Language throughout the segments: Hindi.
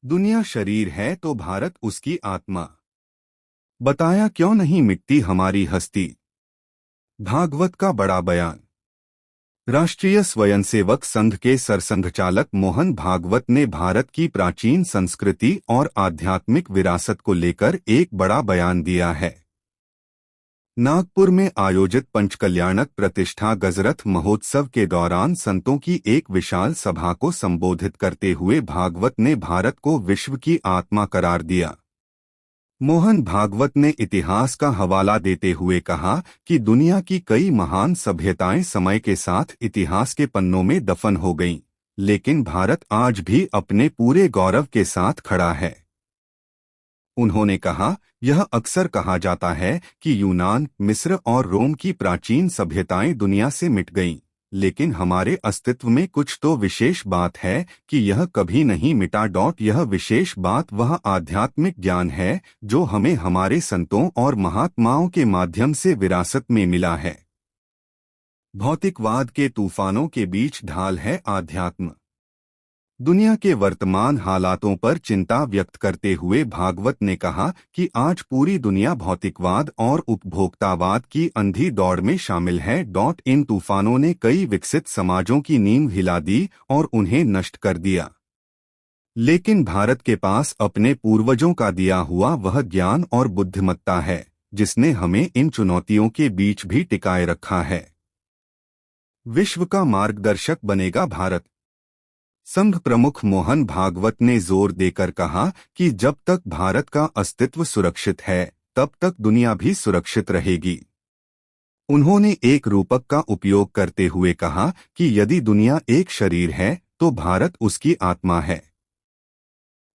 दुनिया शरीर है तो भारत उसकी आत्मा। बताया क्यों नहीं मिटती हमारी हस्ती। भागवत का बड़ा बयान। राष्ट्रीय स्वयंसेवक संघ के सरसंघचालक मोहन भागवत ने भारत की प्राचीन संस्कृति और आध्यात्मिक विरासत को लेकर एक बड़ा बयान दिया है। नागपुर में आयोजित पंचकल्याणक प्रतिष्ठा गजरथ महोत्सव के दौरान संतों की एक विशाल सभा को संबोधित करते हुए भागवत ने भारत को विश्व की आत्मा करार दिया। मोहन भागवत ने इतिहास का हवाला देते हुए कहा कि दुनिया की कई महान सभ्यताएं समय के साथ इतिहास के पन्नों में दफन हो गईं, लेकिन भारत आज भी अपने पूरे गौरव के साथ खड़ा है। उन्होंने कहा, यह अक्सर कहा जाता है कि यूनान, मिस्र और रोम की प्राचीन सभ्यताएं दुनिया से मिट गईं, लेकिन हमारे अस्तित्व में कुछ तो विशेष बात है कि यह कभी नहीं मिटा। यह विशेष बात वह आध्यात्मिक ज्ञान है जो हमें हमारे संतों और महात्माओं के माध्यम से विरासत में मिला है। भौतिकवाद के तूफानों के बीच ढाल है आध्यात्म। दुनिया के वर्तमान हालातों पर चिंता व्यक्त करते हुए भागवत ने कहा कि आज पूरी दुनिया भौतिकवाद और उपभोक्तावाद की अंधी दौड़ में शामिल है। इन तूफानों ने कई विकसित समाजों की नींव हिला दी और उन्हें नष्ट कर दिया, लेकिन भारत के पास अपने पूर्वजों का दिया हुआ वह ज्ञान और बुद्धिमत्ता है जिसने हमें इन चुनौतियों के बीच भी टिकाए रखा है। विश्व का मार्गदर्शक बनेगा भारत। संघ प्रमुख मोहन भागवत ने जोर देकर कहा कि जब तक भारत का अस्तित्व सुरक्षित है तब तक दुनिया भी सुरक्षित रहेगी। उन्होंने एक रूपक का उपयोग करते हुए कहा कि यदि दुनिया एक शरीर है तो भारत उसकी आत्मा है।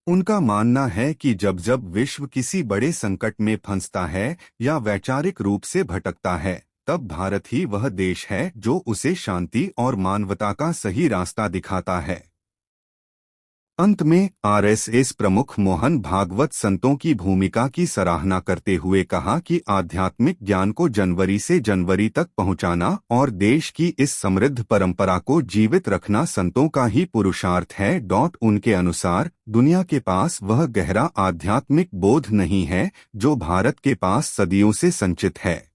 उनका मानना है कि जब जब विश्व किसी बड़े संकट में फंसता है या वैचारिक रूप से भटकता है, तब भारत ही वह देश है जो उसे शांति और मानवता का सही रास्ता दिखाता है। अंत में आरएसएस प्रमुख मोहन भागवत संतों की भूमिका की सराहना करते हुए कहा कि आध्यात्मिक ज्ञान को जनवरी से जनवरी तक पहुंचाना और देश की इस समृद्ध परंपरा को जीवित रखना संतों का ही पुरुषार्थ है। उनके अनुसार दुनिया के पास वह गहरा आध्यात्मिक बोध नहीं है जो भारत के पास सदियों से संचित है।